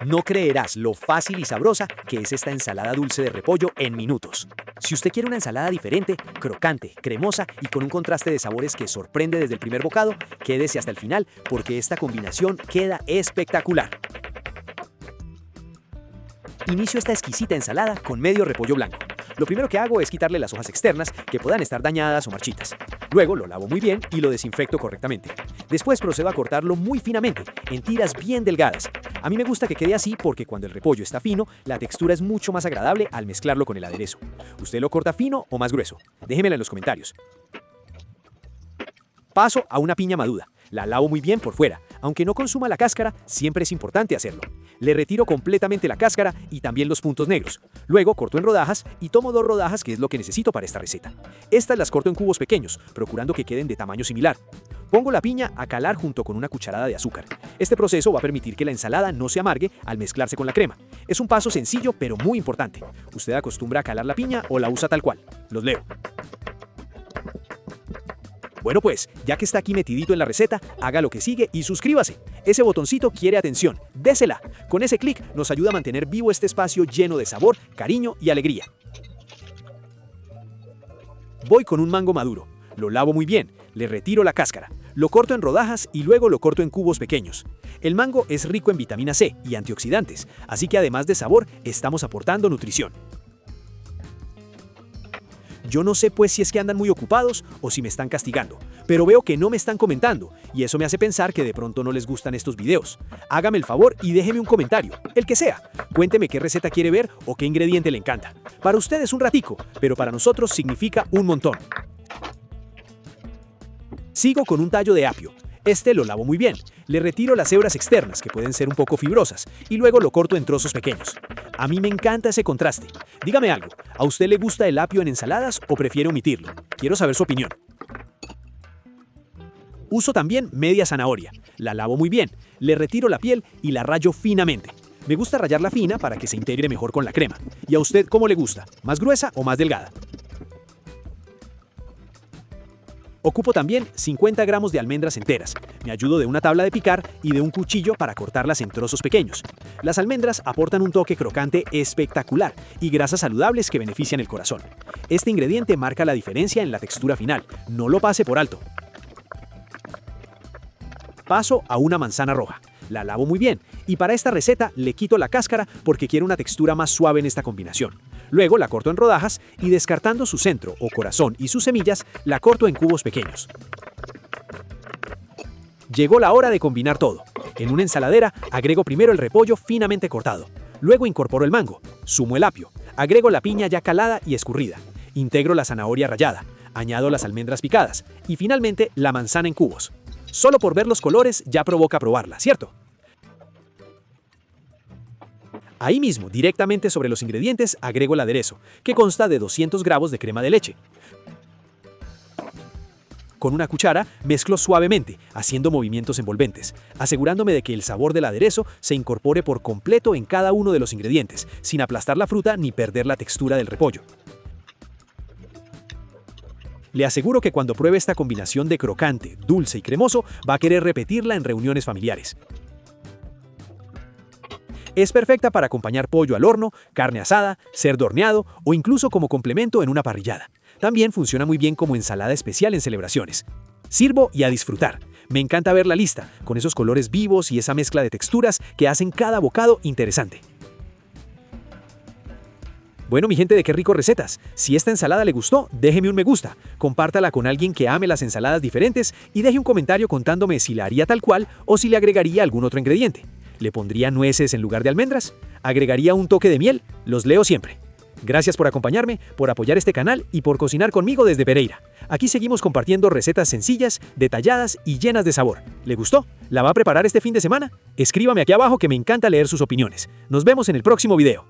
No creerás lo fácil y sabrosa que es esta ensalada dulce de repollo en minutos. Si usted quiere una ensalada diferente, crocante, cremosa y con un contraste de sabores que sorprende desde el primer bocado, quédese hasta el final porque esta combinación queda espectacular. Inicio esta exquisita ensalada con medio repollo blanco. Lo primero que hago es quitarle las hojas externas que puedan estar dañadas o marchitas. Luego lo lavo muy bien y lo desinfecto correctamente. Después procedo a cortarlo muy finamente, en tiras bien delgadas. A mí me gusta que quede así porque cuando el repollo está fino, la textura es mucho más agradable al mezclarlo con el aderezo. ¿Usted lo corta fino o más grueso? Déjemela en los comentarios. Paso a una piña madura. La lavo muy bien por fuera. Aunque no consuma la cáscara, siempre es importante hacerlo. Le retiro completamente la cáscara y también los puntos negros. Luego corto en rodajas y tomo 2 rodajas, que es lo que necesito para esta receta. Estas las corto en cubos pequeños, procurando que queden de tamaño similar. Pongo la piña a calar junto con una cucharada de azúcar. Este proceso va a permitir que la ensalada no se amargue al mezclarse con la crema. Es un paso sencillo pero muy importante. ¿Usted acostumbra a calar la piña o la usa tal cual? Los leo. Bueno pues, ya que está aquí metidito en la receta, haga lo que sigue y suscríbase. Ese botoncito quiere atención, désela. Con ese clic nos ayuda a mantener vivo este espacio lleno de sabor, cariño y alegría. Voy con un mango maduro. Lo lavo muy bien, le retiro la cáscara. Lo corto en rodajas y luego lo corto en cubos pequeños. El mango es rico en vitamina C y antioxidantes, así que además de sabor, estamos aportando nutrición. Yo no sé pues si es que andan muy ocupados o si me están castigando, pero veo que no me están comentando y eso me hace pensar que de pronto no les gustan estos videos. Hágame el favor y déjeme un comentario, el que sea. Cuénteme qué receta quiere ver o qué ingrediente le encanta. Para usted es un ratico, pero para nosotros significa un montón. Sigo con un tallo de apio. Este lo lavo muy bien. Le retiro las hebras externas, que pueden ser un poco fibrosas, y luego lo corto en trozos pequeños. A mí me encanta ese contraste. Dígame algo, ¿a usted le gusta el apio en ensaladas o prefiere omitirlo? Quiero saber su opinión. Uso también media zanahoria. La lavo muy bien, le retiro la piel y la rayo finamente. Me gusta rallarla fina para que se integre mejor con la crema. ¿Y a usted cómo le gusta? ¿Más gruesa o más delgada? Ocupo también 50 gramos de almendras enteras. Me ayudo de una tabla de picar y de un cuchillo para cortarlas en trozos pequeños. Las almendras aportan un toque crocante espectacular y grasas saludables que benefician el corazón. Este ingrediente marca la diferencia en la textura final. No lo pase por alto. Paso a una manzana roja. La lavo muy bien y para esta receta le quito la cáscara porque quiero una textura más suave en esta combinación. Luego la corto en rodajas y descartando su centro o corazón y sus semillas, la corto en cubos pequeños. Llegó la hora de combinar todo. En una ensaladera agrego primero el repollo finamente cortado. Luego incorporo el mango, sumo el apio, agrego la piña ya calada y escurrida, integro la zanahoria rallada, añado las almendras picadas y finalmente la manzana en cubos. Solo por ver los colores ya provoca probarla, ¿cierto? Ahí mismo, directamente sobre los ingredientes, agrego el aderezo, que consta de 200 gramos de crema de leche. Con una cuchara mezclo suavemente, haciendo movimientos envolventes, asegurándome de que el sabor del aderezo se incorpore por completo en cada uno de los ingredientes, sin aplastar la fruta ni perder la textura del repollo. Le aseguro que cuando pruebe esta combinación de crocante, dulce y cremoso, va a querer repetirla en reuniones familiares. Es perfecta para acompañar pollo al horno, carne asada, cerdo horneado o incluso como complemento en una parrillada. También funciona muy bien como ensalada especial en celebraciones. Sirvo y a disfrutar. Me encanta ver la lista, con esos colores vivos y esa mezcla de texturas que hacen cada bocado interesante. Bueno, mi gente de Qué Rico Recetas, si esta ensalada le gustó, déjeme un me gusta, compártala con alguien que ame las ensaladas diferentes y deje un comentario contándome si la haría tal cual o si le agregaría algún otro ingrediente. ¿Le pondría nueces en lugar de almendras? ¿Agregaría un toque de miel? Los leo siempre. Gracias por acompañarme, por apoyar este canal y por cocinar conmigo desde Pereira. Aquí seguimos compartiendo recetas sencillas, detalladas y llenas de sabor. ¿Le gustó? ¿La va a preparar este fin de semana? Escríbame aquí abajo que me encanta leer sus opiniones. Nos vemos en el próximo video.